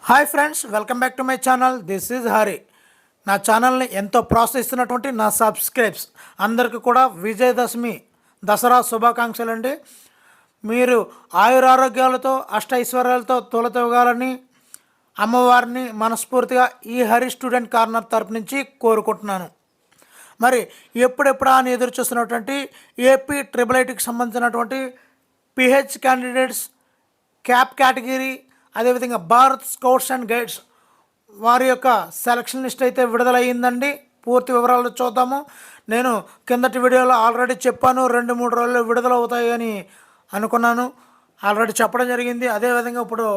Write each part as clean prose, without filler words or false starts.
Hi friends, welcome back to my channel. This is Hari. నా ఛానల్ని ఎంతో ప్రోత్సహిస్తున్నటువంటి నా సబ్స్క్రైబ్స్ అందరికీ కూడా విజయదశమి దసరా శుభాకాంక్షలు అండి. మీరు ఆయురారోగ్యాలతో అష్టైశ్వర్యాలతో తొలతొగాలని అమ్మవారిని మనస్ఫూర్తిగా ఈ హరి స్టూడెంట్ కార్నర్ తరపు నుంచి కోరుకుంటున్నాను. మరి ఎప్పుడెప్పుడా అని ఎదురు చూస్తున్నటువంటి ఏపీ ట్రిపుల్ ఐటీకి సంబంధించినటువంటి పిహెచ్ క్యాండిడేట్స్ క్యాప్ కేటగిరీ, అదేవిధంగా భారత్ స్కౌట్స్ అండ్ గైడ్స్ వారి యొక్క సెలక్షన్ లిస్ట్ అయితే విడుదలయ్యిందండి. పూర్తి వివరాలు చూద్దాము. నేను కిందటి వీడియోలో ఆల్రెడీ చెప్పాను, 2-3 రోజుల్లో విడుదలవుతాయి అని అనుకున్నాను, ఆల్రెడీ చెప్పడం జరిగింది. అదేవిధంగా ఇప్పుడు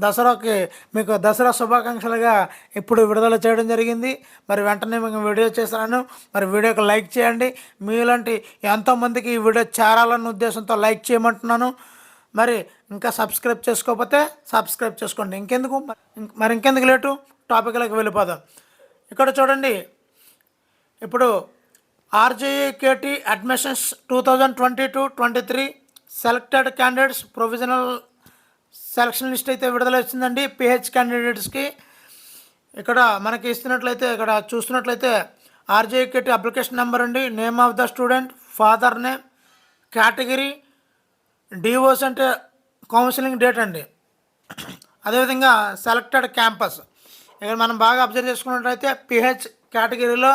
దసరాకి మీకు దసరా శుభాకాంక్షలుగా ఇప్పుడు విడుదల చేయడం జరిగింది. మరి వెంటనే మీకు వీడియో చేశాను. మరి వీడియోకి లైక్ చేయండి. మీలాంటి ఎంతోమందికి ఈ వీడియో చేరాలన్న ఉద్దేశంతో లైక్ చేయమంటున్నాను. మరి ఇంకా సబ్స్క్రైబ్ చేసుకోకపోతే సబ్స్క్రైబ్ చేసుకోండి. ఇంకెందుకు లేటు, టాపిక్లోకి వెళ్ళిపోదాం. ఇక్కడ చూడండి, ఇప్పుడు RGUKT admissions 2022-23 selected candidates provisional selection list అయితే విడుదల వచ్చిందండి పిహెచ్ క్యాండిడేట్స్కి. ఇక్కడ మనకి ఇస్తున్నట్లయితే, ఇక్కడ చూస్తున్నట్లయితే ఆర్జేఏకేటీ అప్లికేషన్ నెంబర్ అండి, name of the student, father name, category, డివోస్ అంటే కౌన్సిలింగ్ డేట్ అండి, అదేవిధంగా సెలెక్టెడ్ క్యాంపస్. ఇక్కడ మనం బాగా అబ్జర్వ్ చేసుకున్నట్లయితే పిహెచ్ కేటగిరీలో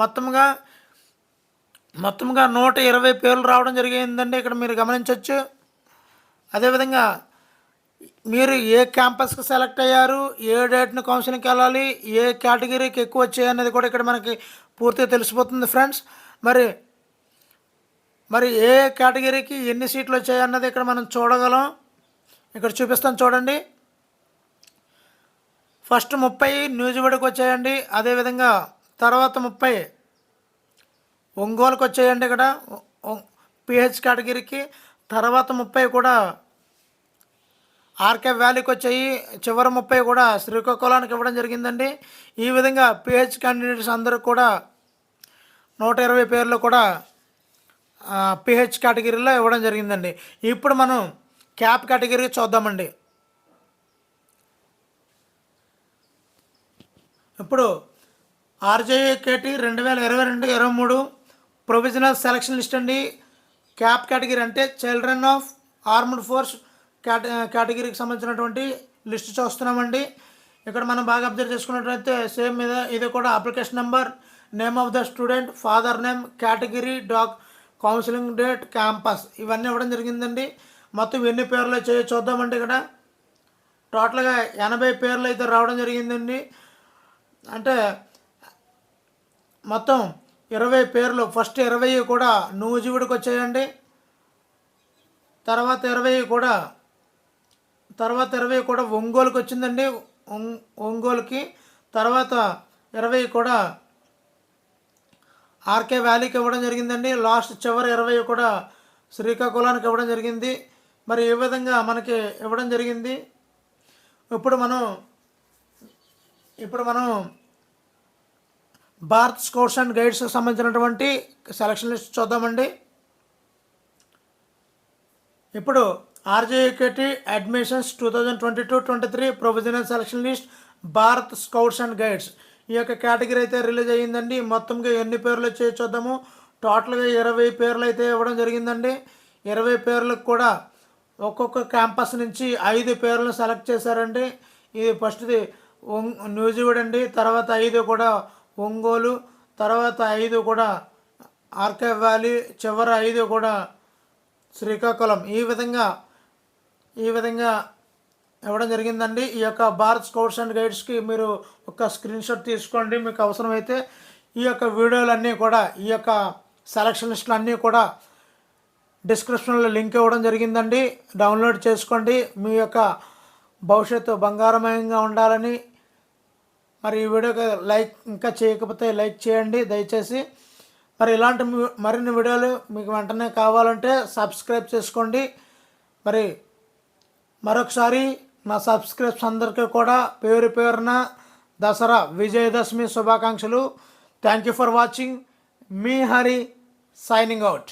మొత్తంగా 120 పేర్లు రావడం జరిగిందండి. ఇక్కడ మీరు గమనించవచ్చు. అదేవిధంగా మీరు ఏ క్యాంపస్కి సెలెక్ట్ అయ్యారు, ఏ డేట్ని కౌన్సిలింగ్కి వెళ్ళాలి, ఏ కేటగిరీకి ఎక్కువ వచ్చాయి అనేది కూడా ఇక్కడ మనకి పూర్తిగా తెలిసిపోతుంది ఫ్రెండ్స్. మరి ఏ కేటగిరీకి ఎన్ని సీట్లు వచ్చాయి అన్నది ఇక్కడ మనం చూడగలం. ఇక్కడ చూపిస్తాను చూడండి. ఫస్ట్ 30 న్యూజివీడ్కి వచ్చాయండి. అదేవిధంగా తర్వాత 30 ఒంగోలుకి వచ్చాయండి. ఇక్కడ పిహెచ్ కేటగిరీకి తర్వాత 30 కూడా ఆర్కే వ్యాలీకి వచ్చాయి. చివరి 30 కూడా శ్రీకాకుళానికి ఇవ్వడం జరిగిందండి. ఈ విధంగా పిహెచ్ క్యాండిడేట్స్ అందరూ కూడా 120 పేర్లు కూడా పిహెచ్ కేటగిరీలో ఇవ్వడం జరిగిందండి. ఇప్పుడు మనం క్యాప్ కేటగిరీ చూద్దామండి. ఇప్పుడు ఆర్జేఏకేటీ 2022-23 ప్రొవిజనల్ సెలక్షన్ లిస్ట్ అండి. క్యాప్ కేటగిరీ అంటే చిల్డ్రన్ ఆఫ్ ఆర్మ్డ్ ఫోర్స్ కేటగిరీకి సంబంధించినటువంటి లిస్ట్ చూస్తున్నామండి. ఇక్కడ మనం బాగా అబ్జర్వ్ చేసుకున్నట్లయితే సేమ్ మీద ఇది కూడా application number, name of the student, father name, category, counselling date, campus ఇవన్నీ ఇవ్వడం జరిగిందండి. మొత్తం ఎన్ని పేర్లు చూద్దామండి. ఇక్కడ టోటల్గా 80 పేర్లు అయితే రావడం జరిగిందండి. అంటే మొత్తం 20 పేర్లు, ఫస్ట్ 20 కూడా నూజివీడుకి వచ్చాయండి. తర్వాత 20 కూడా ఒంగోలుకి వచ్చిందండి, ఒంగోలుకి. తర్వాత 20 కూడా ఆర్కే వ్యాలీకి ఇవ్వడం జరిగిందండి. లాస్ట్ చివరి 20 కూడా శ్రీకాకుళానికి ఇవ్వడం జరిగింది. మరి ఈ విధంగా మనకి ఇవ్వడం జరిగింది. ఇప్పుడు మనం భారత్ స్కౌట్స్ అండ్ గైడ్స్కి సంబంధించినటువంటి సెలక్షన్ లిస్ట్ చూద్దామండి. ఇప్పుడు RGUKT admissions 2022-23 provisional selection list Bharat scouts and guides ఈ యొక్క కేటగిరీ అయితే రిలీజ్ అయ్యిందండి. మొత్తంగా ఎన్ని పేర్లు వచ్చాయో చూద్దాము. టోటల్గా 20 పేర్లు అయితే ఇవ్వడం జరిగిందండి. 20 పేర్లకు కూడా ఒక్కొక్క క్యాంపస్ నుంచి 5 పేర్లను సెలెక్ట్ చేశారండి. ఇది ఫస్ట్ది న్యూజివీడ్ అండి, తర్వాత 5 కూడా ఒంగోలు, తర్వాత 5 కూడా ఆర్కే వ్యాలీ, చివరి 5 కూడా శ్రీకాకుళం. ఈ విధంగా ఇవ్వడం జరిగిందండి. ఈ యొక్క భారత్ స్కౌట్స్ అండ్ గైడ్స్కి మీరు ఒక స్క్రీన్ షాట్ తీసుకోండి మీకు అవసరమైతే. ఈ యొక్క వీడియోలన్నీ కూడా, ఈ యొక్క సెలక్షన్ లిస్టులు అన్నీ కూడా డిస్క్రిప్షన్లో లింక్ ఇవ్వడం జరిగిందండి. డౌన్లోడ్ చేసుకోండి. మీ యొక్క భవిష్యత్తు బంగారమయంగా ఉండాలని. మరి ఈ వీడియోకి లైక్ ఇంకా చేయకపోతే లైక్ చేయండి దయచేసి. మరి ఇలాంటి మరిన్ని వీడియోలు మీకు వెంటనే కావాలంటే సబ్స్క్రైబ్ చేసుకోండి. మరి మరొకసారి నా సబ్స్క్రైబ్స్ అందరికీ కూడా పేరు పేరున దసరా విజయదశమి శుభాకాంక్షలు. Thank you for watching. Me Hari signing out.